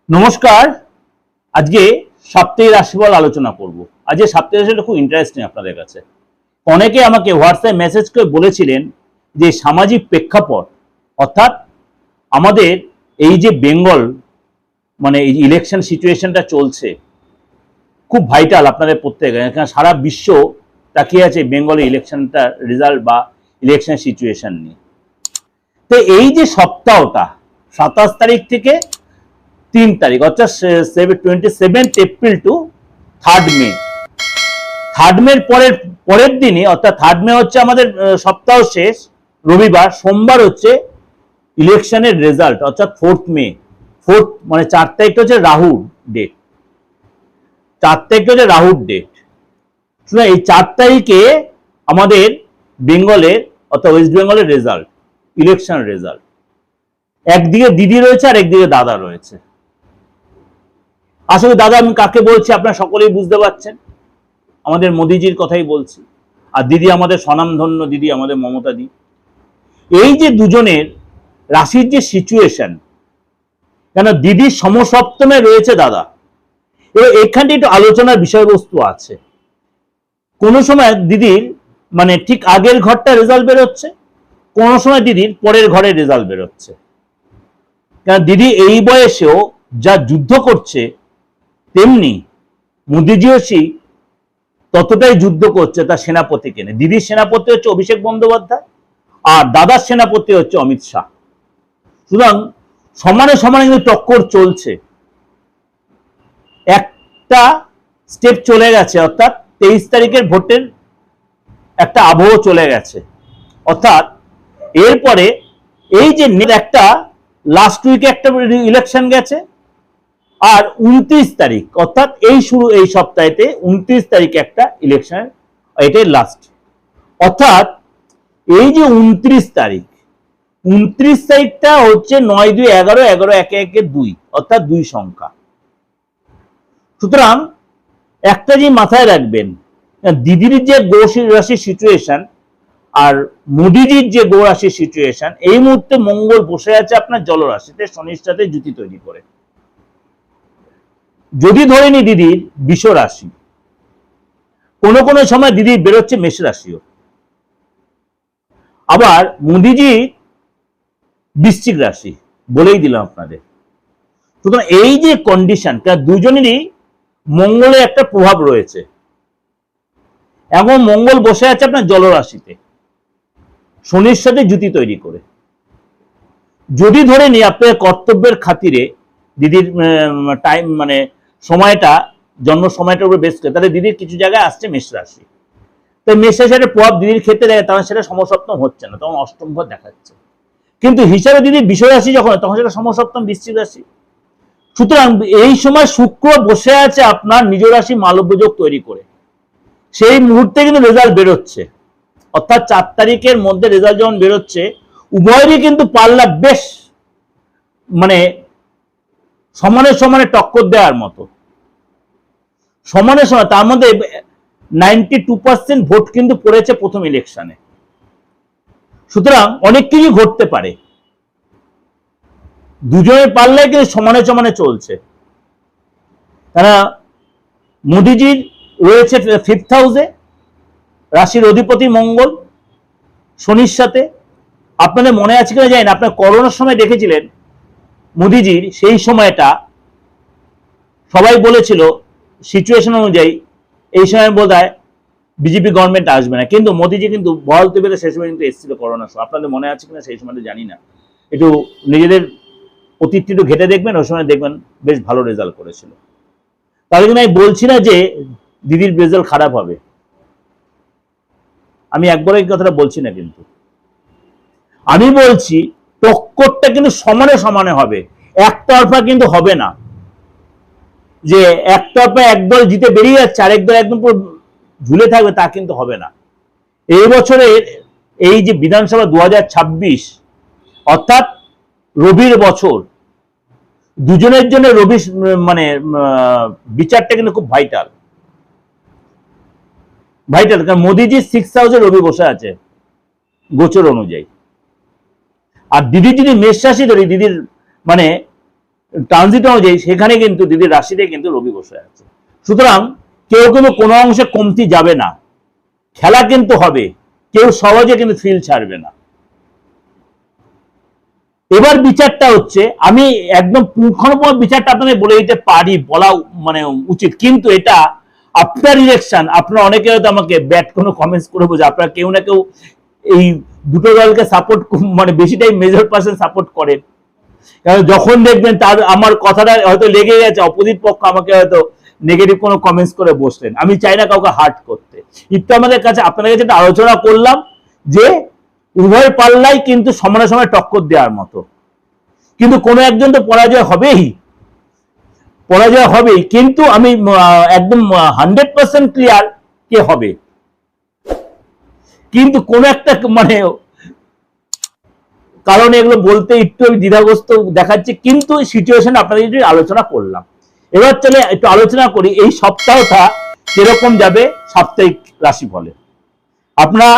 নমস্কার। আজকে সাপ্তাহিক রাশিফল আলোচনা করব। আজকে সাপ্তাহিক রাশিটা খুব ইন্টারেস্টিং আপনাদের কাছে। অনেকে আমাকে হোয়াটসঅ্যাপ মেসেজ করে বলেছিলেন যে সামাজিক প্রেক্ষাপট অর্থাৎ আমাদের এই যে বেঙ্গল এই ইলেকশন সিচুয়েশনটা চলছে খুব ভাইটাল আপনাদের প্রত্যেকে, এখানে সারা বিশ্ব তাকিয়ে আছে বেঙ্গলের ইলেকশনটা রেজাল্ট বা ইলেকশন সিচুয়েশন নিয়ে। তো এই যে সপ্তাহটা 27 তারিখ থেকে 3 তারিখ অর্থাৎ 27 এপ্রিল টু 3 মে, 3 মের পরের দিনে অর্থাৎ 3 মে হচ্ছে আমাদের সপ্তাহ শেষ রবিবার, সোমবার হচ্ছে ইলেকশনের রেজাল্ট অর্থাৎ 4 মে। 4 তারিখটা হচ্ছে রাহুর ডেট, 4 তারিখটা হচ্ছে রাহুর ডেট। এই 4 তারিখে আমাদের বেঙ্গলের অর্থাৎ ওয়েস্ট বেঙ্গলের রেজাল্ট, ইলেকশন রেজাল্ট। একদিকে দিদি রয়েছে আর একদিকে দাদা রয়েছে। আসলে দাদা আমি কাকে বলছি আপনারা সকলেই বুঝতে পারছেন, আমাদের মোদিজির কথাই বলছি। আর দিদি আমাদের স্বনামধন্য দিদি, আমাদের মমতা দি। এই যে দুজনের রাশির যে সিচুয়েশন, কেন দিদির সমসপ্তমে রয়েছে দাদা, এবার এখানটি একটু আলোচনার বিষয়বস্তু আছে। কোনো সময় দিদির ঠিক আগের ঘরটা রেজাল্ট বেরোচ্ছে, কোনো সময় দিদির পরের ঘরে রেজাল্ট বেরোচ্ছে। কারণ দিদি এই বয়সেও যা যুদ্ধ করছে তেমনি মোদিজিও ততটাই যুদ্ধ করছে তার সেনাপতিকে নিয়ে। দিদির সেনাপতি হচ্ছে অভিষেক বন্দ্যোপাধ্যায় আর দাদার সেনাপতি হচ্ছে অমিত শাহ। সুতরাং সমানে সমানে কিন্তু টক্কর চলছে। একটা স্টেপ চলে গেছে অর্থাৎ 23 তারিখের ভোটের একটা আবহ চলে গেছে, অর্থাৎ এরপরে এই যে একটা লাস্ট উইকে একটা ইলেকশন গেছে আর 29 তারিখ অর্থাৎ এই সপ্তাহেতে 29 তারিখে একটা ইলেকশন, এটাই লাস্ট। অর্থাৎ এই যে 29 তারিখটা হচ্ছে 9 2 11 11 1 1 2 অর্থাৎ 2 সংখ্যা। সুতরাং একটা যে মাথায় রাখবেন, দিদির যে গো রাশির সিচুয়েশন আর মোদিজির যে গো রাশির সিচুয়েশন, এই মুহূর্তে মঙ্গল বসে আছে আপনার জলরাশিতে শনির সাথে জুতি তৈরি করে। যদি ধরে নি দিদির বৃষ রাশি, কোনো কোনো সময় দিদির বেরোচ্ছে মেষ রাশিও, আবার মোদিজি বৃশ্চিক রাশি, বলেই দিলাম আপনাদের। সুতরাং এই যে কন্ডিশন, দুজনেরই মঙ্গলের একটা প্রভাব রয়েছে এবং মঙ্গল বসে আছে আপনার জলরাশিতে শনির সাথে জুতি তৈরি করে। যদি ধরে নি আপনার কর্তব্যের খাতিরে দিদির টাইম সময়টা জন্ম সময়টার উপর বেস করে, তাহলে দিদির কিছু জায়গায় আসছে মেষ রাশি। তো মেষ রাশির প্রভাব দিদির ক্ষেত্রে দেখে, তখন সেটা সমসপ্তম হচ্ছে না, তখন অষ্টম ঘর দেখাচ্ছে। কিন্তু হিসাবে দিদির বিষয় রাশি যখন, তখন সেটা সমসপ্তম বৃশ্চিক রাশি। সুতরাং এই সময় শুক্র বসে আছে আপনার নিজ রাশি মালব্যযোগ তৈরি করে, সেই মুহূর্তে কিন্তু রেজাল্ট বেরোচ্ছে। অর্থাৎ 4 তারিখের মধ্যে রেজাল্ট যখন বেরোচ্ছে, উভয়েরই কিন্তু পাল্লা বেশ সমানে সমানে টক্কর দেওয়ার মতো, সমানে সমানে। তার মধ্যে 92% ভোট কিন্তু পড়েছে প্রথম ইলেকশনে। সুতরাং অনেক কিছু ঘটতে পারে, দুজনের পাল্লায় কিন্তু সমানে সমানে চলছে। তারা মোদিজির রয়েছে 5th হাউসে, রাশির অধিপতি মঙ্গল শনির সাথে। আপনাদের মনে আছে কিনা জানেন, আপনার করোনার সময় দেখেছিলেন মোদিজির সেই সময়টা সবাই বলেছিল সিচুয়েশন অনুযায়ী এই সময় বোধহয় বিজেপি গভর্নমেন্ট আসবে না, কিন্তু মোদিজি কিন্তু বল পেতে সেই সময় কিন্তু এসেছিল করোনার সময়। আপনাদের মনে আছে কিনা সেই সময়টা জানি না, একটু নিজেদের অতীতটি একটু ঘেটে দেখবেন, ওই সময় দেখবেন বেশ ভালো রেজাল্ট করেছিল। তাহলে কিন্তু আমি বলছি না যে দিদির রেজাল্ট খারাপ হবে, আমি একবারও এই কথাটা বলছি না, কিন্তু আমি বলছি টক্করটা কিন্তু সমানে সমানে হবে, একতরফা কিন্তু হবে না যে একতরফা একদল জিতে বেরিয়ে যাচ্ছে আর একদল একদম পুরো ঝুলে থাকবে, তা কিন্তু হবে না। এই বছরের এই যে বিধানসভা 2026 অর্থাৎ রবির বছর, দুজনের জন্য রবি বিচারটা কিন্তু খুব ভাইটাল। কারণ মোদিজি 6th হাউসে রবি বসে আছে গোচর অনুযায়ী, আর দিদি যদি মেষ রাশি ধরি, দিদির ট্রানজিট অনুযায়ী সেখানে কিন্তু দিদির রাশিতে কিন্তু রবি বসে আছে। সুতরাং কেউ কিন্তু কোনো অংশে কমতি যাবে না, খেলা কিন্তু হবে, কেউ সহজে কিন্তু ফিল ছাড়বে না। এবার বিচারটা হচ্ছে, আমি একদম পুঙ্খানুপুঙ্খ বিচারটা আপনাদের বলে দিতে পারি, বলা মানে উচিত, কিন্তু এটা আফটার ইলেকশন আপনারা অনেকে হয়তো আমাকে ব্যাড কোনো কমেন্টস করে বোঝে, আপনারা কেউ না কেউ এই দুটো দলকে সাপোর্ট মানে বেশিটাই মেজর পার্সেন্ট সাপোর্ট করেন। কারণ যখন দেখবেন তার আমার কথাটা হয়তো লেগে গেছে, অপোজিট পক্ষ আমাকে হয়তো নেগেটিভ কোনো কমেন্টস করে বসলেন, আমি চাই না কাউকে হার্ট করতে। একটু আমাদের কাছে আপনাদের কাছে একটা আলোচনা করলাম যে উভয় পাল্লাই কিন্তু সমানে সমানে টক্কর দেওয়ার মতো, কিন্তু কোনো একজন তো পরাজয় হবেই, পরাজয় হবেই, কিন্তু আমি একদম 100% ক্লিয়ার কে হবে, কিন্তু কোন একটা মানে কারণে এগুলো বলতে একটু আমি দ্বিধাগ্রস্ত দেখাচ্ছি, কিন্তু সিচুয়েশন আপনাদের যদি আলোচনা করলাম। এবার চলে একটু আলোচনা করি এই সপ্তাহটা কিরকম যাবে সাপ্তাহিক রাশিফলে। আপনারা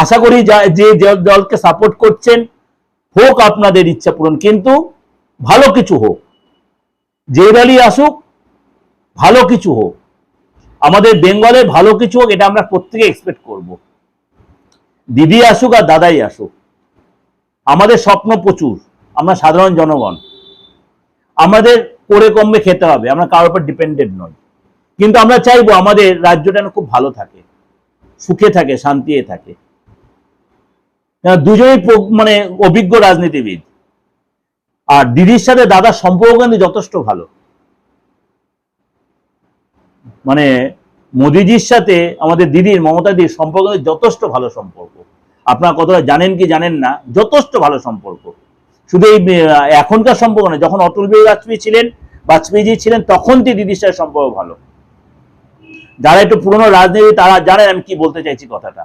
আশা করি যে দলকে সাপোর্ট করছেন হোক আপনাদের ইচ্ছা পূরণ, কিন্তু ভালো কিছু হোক, যে দলই আসুক ভালো কিছু হোক, আমাদের বেঙ্গলের ভালো কিছু হোক, এটা আমরা প্রত্যেকে এক্সপেক্ট করব। দিদি আসুক আর দাদাই আসুক, আমাদের স্বপ্ন প্রচুর, আমরা সাধারণ জনগণ, আমাদের করে কমবে খেতে হবে, আমরা কারোর উপর ডিপেন্ডেন্ট নই, কিন্তু আমরা চাইবো আমাদের রাজ্যটা খুব ভালো থাকে, সুখে থাকে, শান্তিতে থাকে। দুজনেই মানে অভিজ্ঞ রাজনীতিবিদ, আর দিদির সাথে দাদার সম্পর্ক কিন্তু যথেষ্ট ভালো, মানে মোদিজির সাথে আমাদের দিদির মমতা দিদির সম্পর্ক যথেষ্ট ভালো সম্পর্ক। আপনারা কতটা জানেন কি জানেন না, যথেষ্ট ভালো সম্পর্ক। শুধু এই এখনকার সম্পর্ক না, যখন অটল বিহারী বাজপেয়ীজি ছিলেন তখন দিদির সাথে সম্পর্ক ভালো। যারা একটু পুরনো রাজনীতি তারা জানেন আমি কি বলতে চাইছি কথাটা,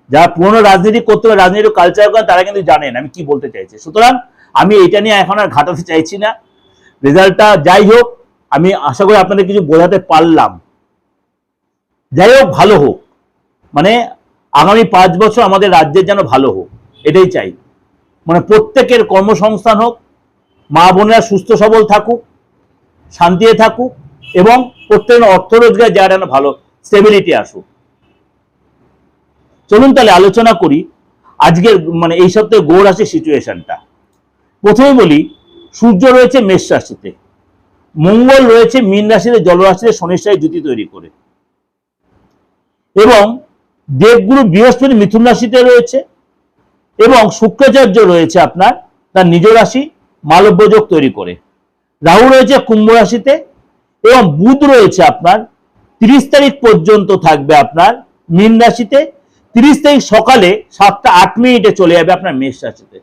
যারা পুরনো রাজনীতি করতে হবে, রাজনীতি কালচার করেন, তারা কিন্তু জানেন আমি কি বলতে চাইছি। সুতরাং আমি এটা নিয়ে এখন আর ঘাটাতে চাইছি না। রেজাল্টটা যাই হোক, আমি আশা করি আপনাদের কিছু বোঝাতে পারলাম। যাই হোক, ভালো হোক, মানে আগামী 5 বছর আমাদের রাজ্যের যেন ভালো হোক, এটাই চাই। মানে প্রত্যেকের কর্মসংস্থান হোক, মা বোনেরা সুস্থ সবল থাকুক, শান্তিতে থাকুক, এবং প্রত্যেকের অর্থ রোজগার জায়গাটা যেন ভালো, স্টেবিলিটি আসুক। চলুন তাহলে আলোচনা করি আজকের মানে এই সপ্তাহে গ্রহ রাশির সিচুয়েশনটা। প্রথমে বলি, সূর্য রয়েছে মেষ রাশিতে, মঙ্গল রয়েছে মীন রাশিতে, জলরাশিতে শনির সাথে জুতি তৈরি করে, এবং দেবগুরু বৃহস্পতি মিথুন রাশিতে রয়েছে, এবং শুক্রাচার্য রয়েছে আপনার তার নিজ রাশি মালব্য যোগ তৈরি করে, রাহু রয়েছে কুম্ভ রাশিতে, এবং বুধ রয়েছে আপনার 30 তারিখ পর্যন্ত থাকবে আপনার মীন রাশিতে, 30 তারিখ সকালে 7টা 8 মিনিটে চলে যাবে আপনার মেষ রাশিতে।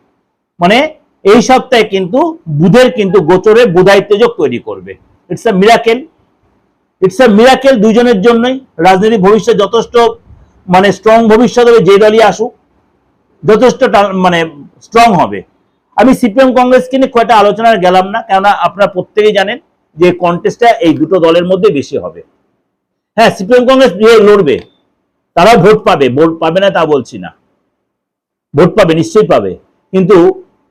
মানে এই সপ্তাহে কিন্তু বুধের কিন্তু গোচরে বুধায়িত্ব যোগ তৈরি করবে। It's a miracle, it's a miracle দুজনের জন্যই। রাজনীতি ভবিষ্যৎ যথেষ্ট মানে স্ট্রং ভবিষ্যৎ হবে, যে দলই আসুক যথেষ্ট মানে স্ট্রং হবে। আমি সিপিএম কংগ্রেসকে নিয়ে কয়েকটা আলোচনায় গেলাম না, কেননা আপনারা প্রত্যেকেই জানেন যে কন্টেস্টটা এই দুটো দলের মধ্যে বেশি হবে। হ্যাঁ, সিপিএম কংগ্রেস লড়বে, তারা ভোট পাবে, ভোট পাবে না তা বলছি না, ভোট পাবে, নিশ্চয়ই পাবে, কিন্তু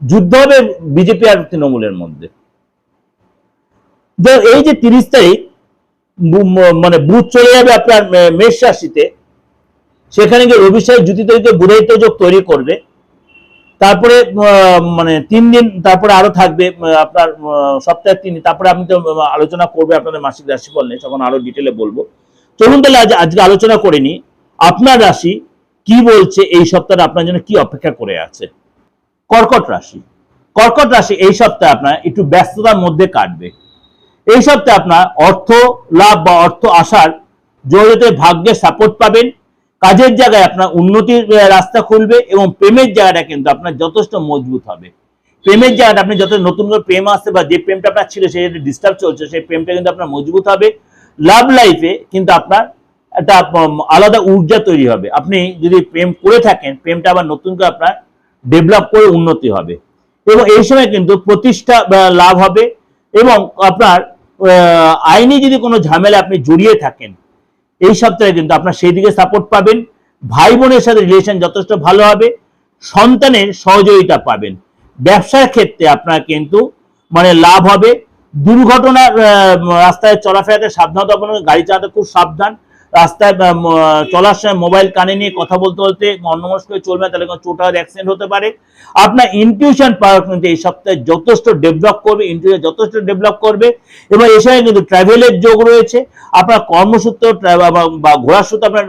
যুদ্ধ হবে বিজেপি আর তৃণমূলের মধ্যে। এই যে 30 তারিখ মানে বুধ চলে যাবে আপনার মেষ রাশিতে, সেখানে গিয়ে রবির সাথে জুতি তৈরিতে বুধায়িত্ব যোগ তৈরি করবে। তারপরে মানে 3 দিন তারপরে আরো থাকবে আপনার সপ্তাহে 3 দিন, তারপরে আমি তো আলোচনা করবে আপনাদের মাসিক রাশিফল নিয়ে, তখন আরো ডিটেলে বলবো। চলুন তাহলে আজকে আলোচনা করে নি আপনার রাশি কি বলছে, এই সপ্তাহে আপনার জন্য কি অপেক্ষা করে আছে। কর্কট রাশি, কর্কট রাশি এই সপ্তাহে আপনার একটু ব্যস্ততার মধ্যে কাটবে। এই সপ্তাহে আপনার অর্থ লাভ বা অর্থ আসার জড়িত ভাগ্যের সাপোর্ট পাবেন, কাজের জায়গায় আপনার উন্নতির রাস্তা খুলবে, এবং প্রেমের জায়গাটা কিন্তু আপনার যথেষ্ট মজবুত হবে। প্রেমের জায়গাটা আপনি যত নতুন করে প্রেম আসছে বা যে প্রেমটা আপনার ছিল সেই ডিস্টার্ব চলছে, সেই প্রেমটা কিন্তু আপনার মজবুত হবে। লাভ লাইফে কিন্তু আপনার একটা আলাদা ঊর্জা তৈরি হবে। আপনি যদি প্রেম করে থাকেন, প্রেমটা আবার নতুন করে আপনার ডেভেলপ করে উন্নতি হবে, এবং এই সময় কিন্তু প্রতিষ্ঠা লাভ হবে। এবং আপনার আইনি যদি কোনো ঝামেলা আপনি জড়িয়ে থাকেন, এই সপ্তাহে কিন্তু আপনার সেই দিকে সাপোর্ট পাবেন। ভাই বোনের সাথে রিলেশন যথেষ্ট ভালো হবে, সন্তানের সহযোগিতা পাবেন। ব্যবসার ক্ষেত্রে আপনার কিন্তু মানে লাভ হবে। দুর্ঘটনার রাস্তায় চলাফেরাতে সাবধানতা অবলম্বন, গাড়ি চালাতে খুব সাবধান, রাস্তায় চলার সময় মোবাইল কানে নিয়ে কথা বলতে বলতে অন্যমনস্ক করে চলবে, তাহলে চোট আর অ্যাক্সিডেন্ট হতে পারে। আপনার ইনটিউশন পাওয়ার কিন্তু এই সপ্তাহে যথেষ্ট ডেভেলপ করবে, ইনটিউশন যথেষ্ট ডেভেলপ করবে। এবং এর সঙ্গে কিন্তু ট্রাভেলের যোগ রয়েছে, আপনার কর্মসূত্র বা ঘোরার সূত্রে আপনার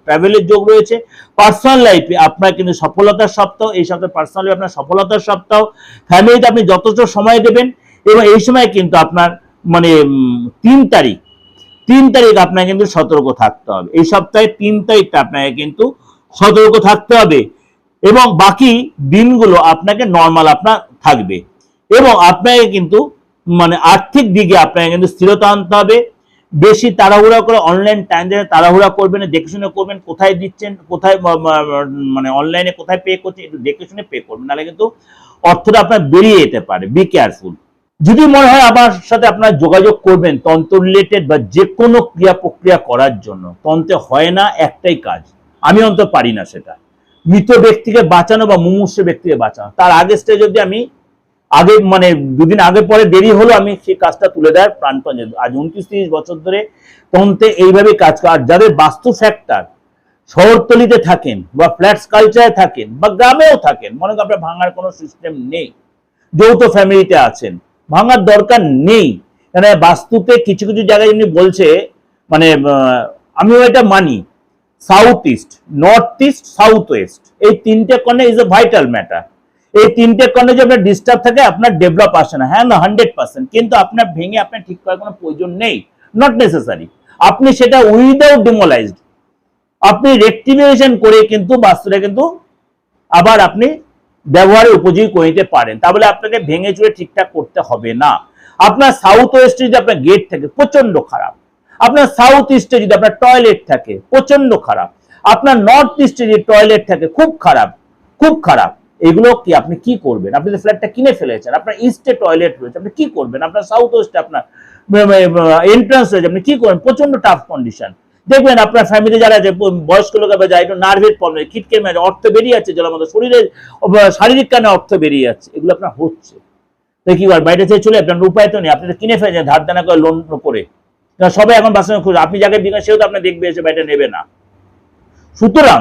ট্রাভেলের যোগ রয়েছে। পার্সোনাল লাইফে আপনার কিন্তু সফলতার সপ্তাহ, এই সপ্তাহে পার্সোনাল লাইফে আপনার সফলতার সপ্তাহ। ফ্যামিলিতে আপনি যথেষ্ট সময় দেবেন এবং এই সময় কিন্তু আপনার মানে 3 তারিখ আপনাকে কিন্তু সতর্ক থাকতে হবে। এই সপ্তাহে 3 তারিখটা আপনাকে কিন্তু সতর্ক থাকতে হবে এবং বাকি দিনগুলো আপনাকে নর্মাল আপনার থাকবে। এবং আপনাকে কিন্তু মানে আর্থিক দিকে আপনাকে কিন্তু স্থিরতা আনতে হবে। বেশি তাড়াহুড়া করে অনলাইন ট্রানজাকশন তাড়াহুড়া করবেন, দেখে শুনে করবেন, কোথায় দিচ্ছেন, কোথায় মানে অনলাইনে কোথায় পে করছেন, একটু দেখে শুনে পে করবেন, নাহলে কিন্তু অর্থটা আপনার বেরিয়ে যেতে পারে। Be careful. যদি মনে হয় আমার সাথে আপনার যোগাযোগ করবেন তন্ত্র রিলেটেড বা যে কোনো ক্রিয়া প্রক্রিয়া করার জন্য, তন্ত্রে হয় না একটাই কাজ, আমি অন্তত পারি না, সেটা মৃত ব্যক্তিকে বাঁচানো বা মুমূর্ষ ব্যক্তিকে বাঁচানো। তার আগে স্টেজ অব্দি আমি আগে মানে 2 দিন আগে পরে দেরি হলো আমি সেই কাজটা তুলে দেওয়ার প্রাণপণ। আজ 29-30 বছর ধরে তন্ত্রে এইভাবে কাজ করা। আর যাদের বাস্তু ফ্যাক্টর শহরতলিতে থাকেন বা ফ্ল্যাটস কালচারে থাকেন বা গ্রামেও থাকেন, মনে করেন আপনার ভাঙার কোনো সিস্টেম নেই, যৌথ ফ্যামিলিতে আছেন, ভাঙার দরকার নেই। মানে বাস্তুতে কিছু কিছু জায়গায় যেমনি বলছে, মানে আমিও এটা মানি, south east, north east, south west, এই 3টে corner is a vital matter. এই 3টে কর্নার যদি আপনার ডিস্টার্ব থাকে আপনার ডেভেলপ আসে না। হ্যাঁ না, 100%, কিন্তু আপনার ভেঙে আপনার ঠিক করার কোনো প্রয়োজন নেই, নট নেসেসারি। আপনি সেটা উইদাউট ডিমোলাইজড আপনি রেক্টিফিকেশন করে কিন্তু বাস্তুটা কিন্তু আবার আপনি ব্যবহারের উপযোগী করে নিতে পারেন। তাহলে আপনাকে ভেঙে চুরে ঠিকঠাক করতে হবে না। আপনার সাউথ ওয়েস্টে যদি আপনার গেট থাকে প্রচন্ড খারাপ, আপনার সাউথ ইস্টে যদি আপনার টয়লেট থাকে প্রচন্ড খারাপ, আপনার নর্থ ইস্টে যদি টয়লেট থাকে খুব খারাপ, খুব খারাপ। এগুলো কি আপনি কি করবেন? আপনি যে ফ্ল্যাটটা কিনে ফেলেছেন, আপনার ইস্টে টয়লেট রয়েছে, আপনি কি করবেন? আপনার সাউথ ওয়েস্টে আপনার এন্ট্রান্স রয়েছে, আপনি কি করবেন? প্রচন্ড টাফ কন্ডিশন। দেখবেন আপনার ফ্যামিলি যারা আছে বয়স্ক লোক যায় একটু নার্ভের প্রবলেম, খিটকে মেরে অর্থ বেরিয়ে যাচ্ছে, জলের মতো শরীরের শারীরিক কারণে অর্থ বেরিয়ে যাচ্ছে, এগুলো আপনার হচ্ছে। তো কি আর বাইরে থেকে চলে আপনার উপায় তো নেই, আপনি তো কিনে ফেলেছেন ধার দেনা করে, লোন করে। সবাই এখন বাসনে খুঁজে, আপনি যাকে বিকাশ সেও তো আপনার দেখবে এসে বাইরে নেবে না। সুতরাং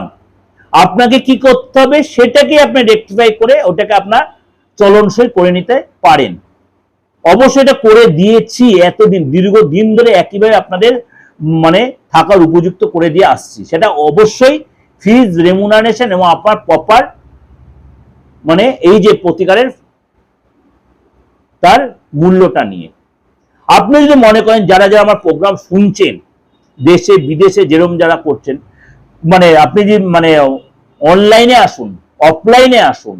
আপনাকে কি করতে হবে সেটাকে আপনি রেকটিফাই করে ওটাকে আপনার চলনসই করে নিতে পারেন। অবশ্যই এটা করে দিয়েছি এতদিন, দীর্ঘদিন ধরে একইভাবে আপনাদের মানে থাকার উপযুক্ত করে দিয়ে আসছি। সেটা অবশ্যই ফিজ রেমুনারেশন এবং আপনার প্রপার মানে এই যে প্রতিকারের তার মূল্যটা নিয়ে। আপনি যদি মনে করেন যারা যারা আমার প্রোগ্রাম শুনছেন দেশে বিদেশে যেরকম যারা করছেন, মানে আপনি যে মানে অনলাইনে আসুন, অফলাইনে আসুন,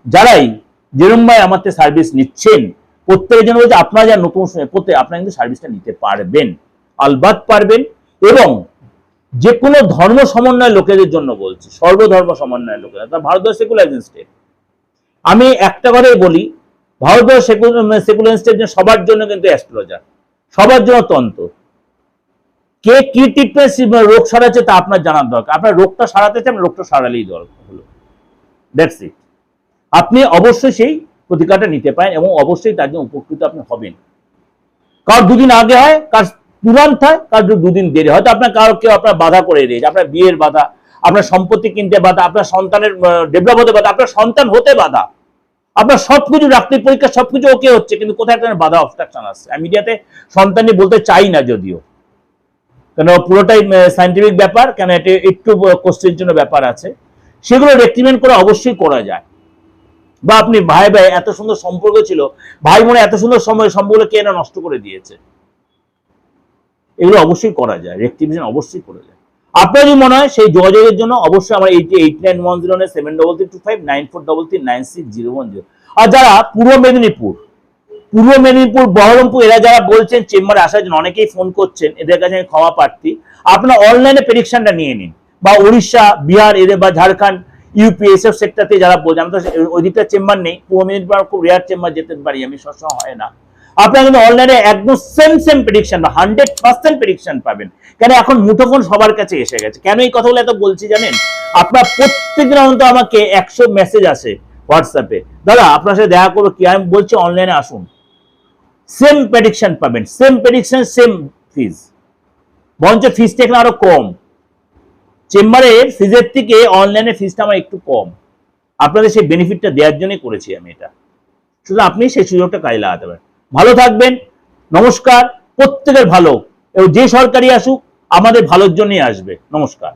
যারাই যেরকম ভাই আমার সার্ভিস নিচ্ছেন প্রত্যেকের জন্য বলছে আপনারা যা নতুন প্রত্যেক আপনারা কিন্তু সার্ভিসটা নিতে পারবেন, আলবাত পারবেন। এবং যে কোনো ধর্ম সমন্বয় লোকেদের জন্য বলছি, সর্বধর্ম সমন্বয় লোকেরা, তা ভারতবর্ষ সেকুলার স্টেট। আমি একটা কথাই বলি, ভারতবর্ষ সেকুলার স্টেট সবার জন্য কিন্তু অ্যাস্ট্রোলজার, সবার জন্য তন্ত্র। কে কি ট্রিটমেন্ট রোগ সারাচ্ছে তা আপনার জানার দরকার। আপনার রোগটা সারাতে চান, রোগটা সারালেই দরকার হলো, দ্যাটস ইট। আপনি অবশ্যই সেই প্রতিকারটা নিতে পারেন এবং অবশ্যই তার জন্য উপকৃত আপনি হবেন। কার 2 দিন আগে হয়, কার তুরন্ত হয়, কার 2 দিন দেরি, হয়তো আপনার কারো কেউ আপনার বাধা করে দিয়েছে, আপনার বিয়ের বাধা, আপনার সম্পত্তি কিনতে বাধা, আপনার সন্তানের ডেভেলপ হতে বাধা, আপনার সন্তান হতে বাধা, আপনার সবকিছু ডাক্তারি পরীক্ষা সবকিছু ওকে হচ্ছে, কিন্তু কোথায় একটা বাধা অবস্ট্রাকশন আসছে। আমি মিডিয়াতে সন্তান নিয়ে বলতে চাই না যদিও, কেন পুরোটাই সায়েন্টিফিক ব্যাপার, কেন এটা একটু কোশ্চেনের জন্য ব্যাপার আছে, সেগুলো রেক্টিফাই করে অবশ্যই করা যায়। বা আপনি ভাই ভাই এত সুন্দর সম্পর্ক ছিল, ভাই বোনে এত সুন্দর সময় সম্পর্ক কে না নষ্ট করে দিয়েছে, এগুলো অবশ্যই করা যায়, রেক্টিফিকেশন অবশ্যই করা যায়। আপনার যদি মনে হয় সেই যোগাযোগের জন্য অবশ্যই আমার 8910-733-9433-9601। আর যারা পূর্ব মেদিনীপুর, বহরমপুর, এরা যারা বলছেন চেম্বারে আসার জন্য, অনেকেই ফোন করছেন, এদের কাছে আমি ক্ষমা প্রার্থী। আপনার অনলাইনে প্রেডিকশনটা নিয়ে নিন, বা উড়িষ্যা, বিহার, এদের বা ঝাড়খণ্ড, ইউপি, এসব সেক্টরতে যারা বলছেন, আমি তো ওই দিকটা চেম্বার নেই, পূর্ব মেদিনীপুর খুব রেয়ার চেম্বার যেতে পারি আমি, সবসময় হয় না। আপনারা কিন্তু অনলাইনে একদম সেম প্রেডিকশন বা 100% প্রেডিকশন পাবেন। কেন এখন মুঠোফোন সবার কাছে এসে গেছে। কেন এই কথাগুলো এত বলছি জানেন? আপনার প্রত্যেকদিন অন্তত আমাকে 100 মেসেজ আসে, হোয়াটসঅ্যাপে, দাদা আপনার সাথে দেখা করবো কি, আমি বলছি অনলাইনে আসুন, সেম প্রেডিকশন পাবেন, সেম প্রেডিকশন সেম ফিজ, বরঞ্চ ফিজটা এখানে আরো কম, চেম্বারের ফিজের থেকে অনলাইনে ফিজটা আমার একটু কম, আপনাদের সেই বেনিফিটটা দেওয়ার জন্যই করেছি আমি এটা, শুধু আপনি সেই সুযোগটা কাজে লাগাতে পারেন। ভালো থাকবেন, নমস্কার, প্রত্যেকের ভালো, এবং যে সরকারি আসুক আমাদের ভালোর জন্যই আসবে, নমস্কার।